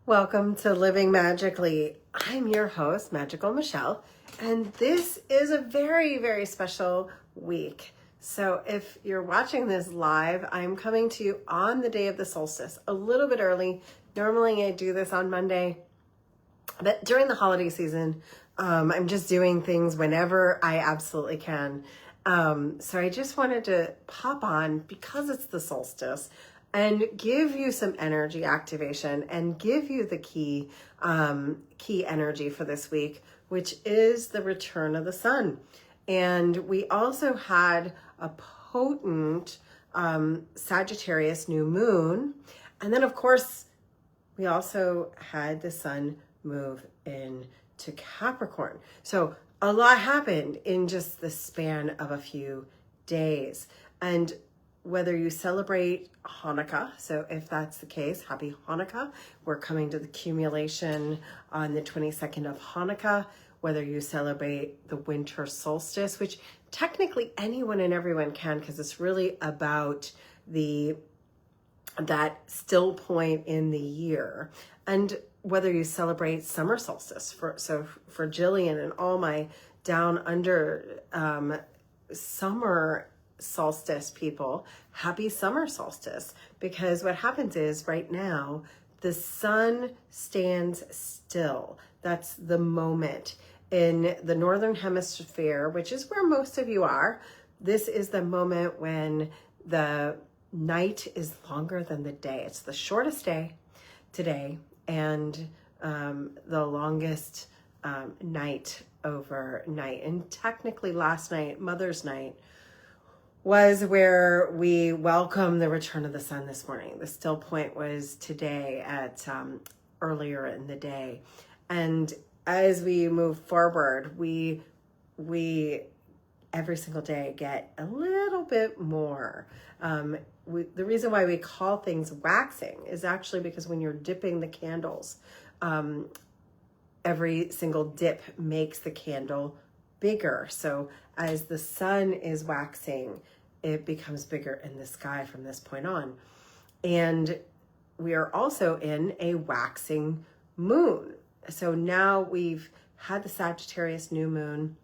Welcome to Living Magically. I'm your host, Magical Michelle, and this is a very, very special week. So if you're watching this live, I'm coming to you on the day of the solstice, a little bit early. Normally I do this on Monday, but during the holiday season, I'm just doing things whenever I absolutely can. So I just wanted to pop on because it's the solstice and give you some energy activation and give you the key energy for this week, which is the return of the sun. And we also had a potent Sagittarius new moon. And then, of course, we also had the sun move into Capricorn. So a lot happened in just the span of a few days. And whether you celebrate Hanukkah, so if that's the case, happy Hanukkah. We're coming to the accumulation on the 22nd of Hanukkah. Whether you celebrate the winter solstice, which technically anyone and everyone can, because it's really about that still point in the year. And whether you celebrate summer solstice, for Jillian and all my down under summer solstice people, happy summer solstice. Because what happens is right now, the sun stands still. That's the moment. In the northern hemisphere, which is where most of you are, this is the moment when the night is longer than the day. It's the shortest day today and the longest night overnight. And technically last night, Mother's Night, was where we welcome the return of the sun this morning. The still point was today at earlier in the day. And as we move forward, we every single day get a little bit more. The reason why we call things waxing is actually because when you're dipping the candles, every single dip makes the candle bigger. So as the sun is waxing, it becomes bigger in the sky from this point on. And we are also in a waxing moon. So now we've had the Sagittarius new moon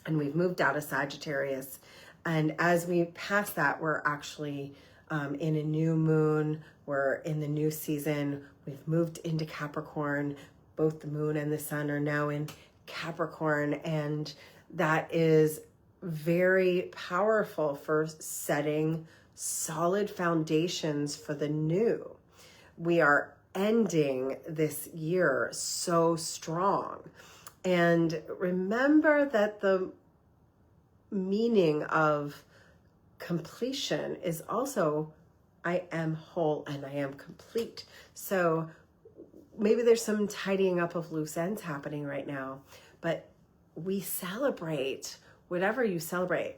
and we've moved out of Sagittarius. And as we pass that, we're actually in a new moon. We're in the new season. We've moved into Capricorn. Both the moon and the sun are now in Capricorn. And that is very powerful for setting solid foundations for the new. We are ending this year so strong. And remember that the meaning of completion is also I am whole and I am complete. So maybe there's some tidying up of loose ends happening right now, but we celebrate whatever you celebrate,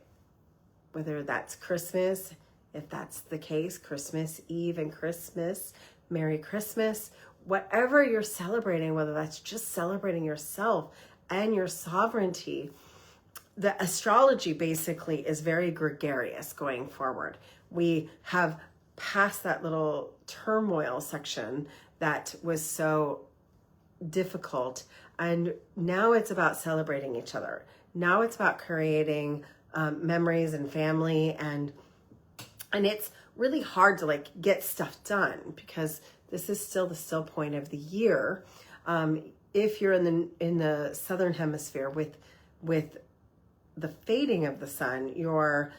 whether that's Christmas, if that's the case, Christmas Eve and Christmas, Merry Christmas, whatever you're celebrating, whether that's just celebrating yourself and your sovereignty. The astrology basically is very gregarious going forward. We have passed that little turmoil section that was so difficult. And now it's about celebrating each other. Now it's about creating memories and family. And it's really hard to get stuff done because this is still the still point of the year. If you're in the southern hemisphere with the fading of the sun, you're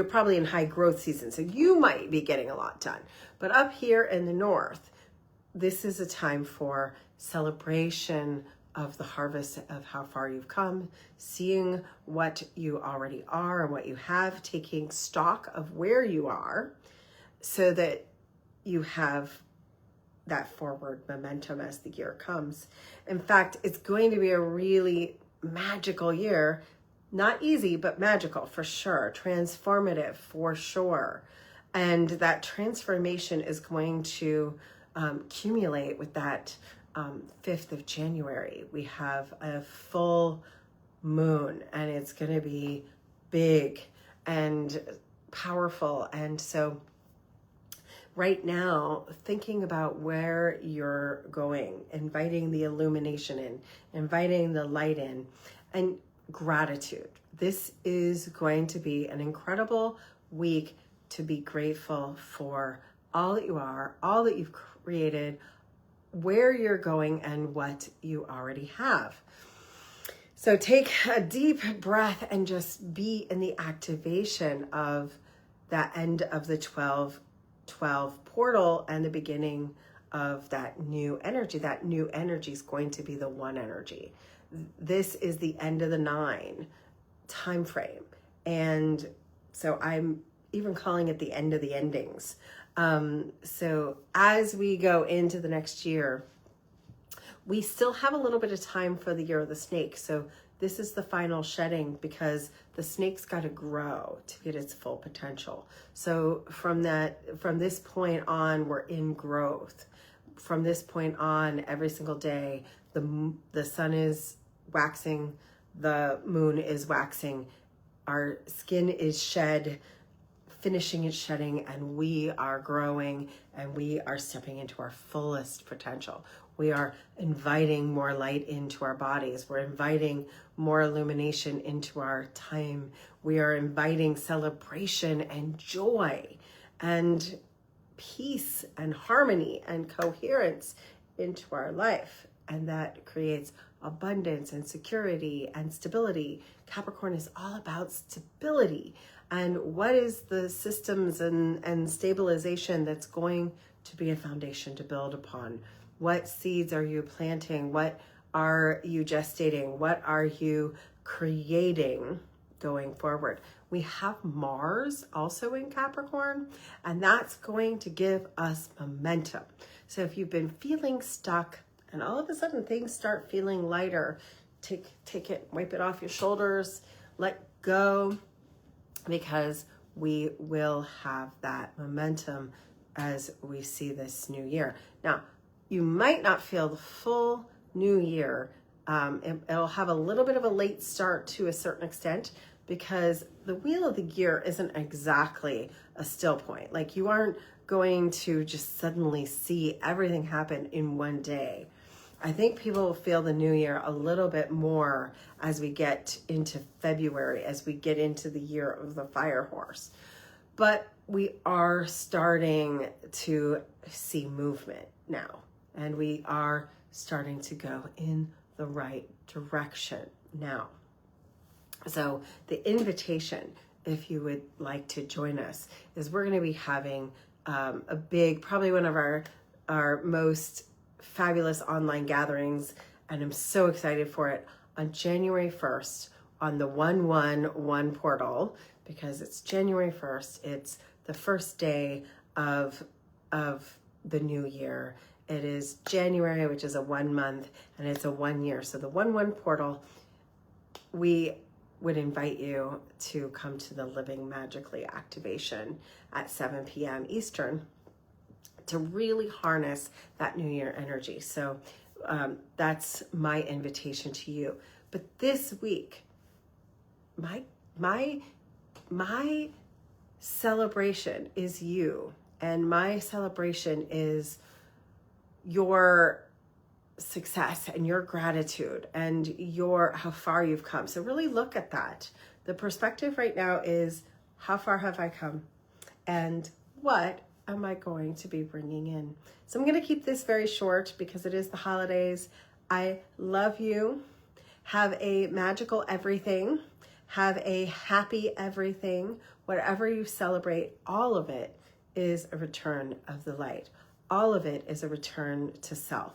probably in high growth season. So you might be getting a lot done. But up here in the north, this is a time for celebration of the harvest of how far you've come, seeing what you already are and what you have, taking stock of where you are so that you have that forward momentum as the year comes. In fact, it's going to be a really magical year. Not easy, but magical for sure. Transformative for sure. And that transformation is going to accumulate with that 5th of January. We have a full moon and it's going to be big and powerful. And so right now, thinking about where you're going, inviting the illumination in, inviting the light in, and gratitude. This is going to be an incredible week to be grateful for all that you are, all that you've created, where you're going, and what you already have. So take a deep breath and just be in the activation of that end of the 12-12 portal and the beginning of that new energy. That new energy is going to be the one energy. This is the end of the 9 time frame. And so I'm even calling it the end of the endings. So as we go into the next year, we still have a little bit of time for the year of the snake. So this is the final shedding because the snake's got to grow to get its full potential. So from this point on, we're in growth. From this point on, every single day, the sun is waxing, the moon is waxing, our skin is shed, finishing its shedding, and we are growing and we are stepping into our fullest potential. We are inviting more light into our bodies. We're inviting more illumination into our time. We are inviting celebration and joy and peace and harmony and coherence into our life. And that creates abundance and security and stability. Capricorn is all about stability. And what is the systems and stabilization that's going to be a foundation to build upon? What seeds are you planting? What are you gestating? What are you creating going forward? We have Mars also in Capricorn, and that's going to give us momentum. So if you've been feeling stuck and all of a sudden things start feeling lighter, take it, wipe it off your shoulders, let go, because we will have that momentum as we see this new year. Now, you might not feel the full new year. It'll have a little bit of a late start to a certain extent because the wheel of the year isn't exactly a still point. Like you aren't going to just suddenly see everything happen in one day. I think people will feel the new year a little bit more as we get into February, as we get into the year of the fire horse. But we are starting to see movement now, and we are starting to go in the right direction now. So the invitation, if you would like to join us, is we're going to be having a big, probably one of our most fabulous online gatherings, and I'm so excited for it, on January 1st on the 111 portal, because it's January 1st. It's the first day of the new year. It is January, which is a 1 month, and it's a 1 year. So the 1/1 portal, we would invite you to come to the Living Magically activation at 7 p.m. Eastern to really harness that new year energy. So that's my invitation to you. But this week, my celebration is you, and my celebration is your success and your gratitude and how far you've come. So really look at that. The perspective right now is, how far have I come, and what am I going to be bringing in? So I'm going to keep this very short because it is the holidays. I love you. Have a magical everything. Have a happy everything. Whatever you celebrate, all of it is a return of the light. All of it is a return to self.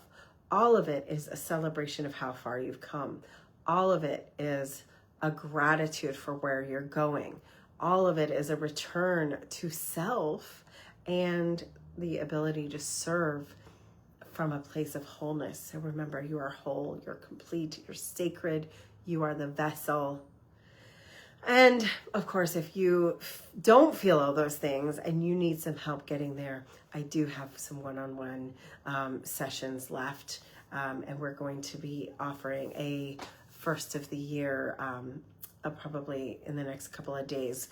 All of it is a celebration of how far you've come. All of it is a gratitude for where you're going. All of it is a return to self and the ability to serve from a place of wholeness. So remember, you are whole, you're complete, you're sacred, you are the vessel. And of course, if you don't feel all those things and you need some help getting there, I do have some one-on-one sessions left. And we're going to be offering a first of the year, probably in the next couple of days,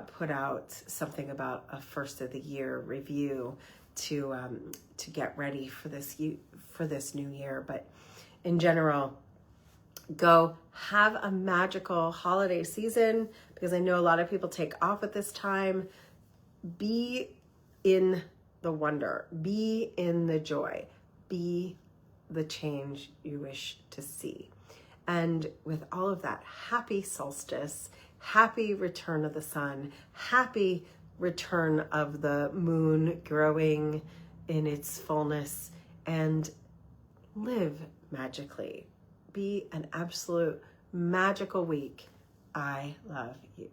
put out something about a first of the year review to get ready for this new year. But in general, go have a magical holiday season, because I know a lot of people take off at this time. Be in the wonder, be in the joy, be the change you wish to see. And with all of that, happy solstice, happy return of the sun, happy return of the moon growing in its fullness, and live magically. Be an absolute magical week. I love you.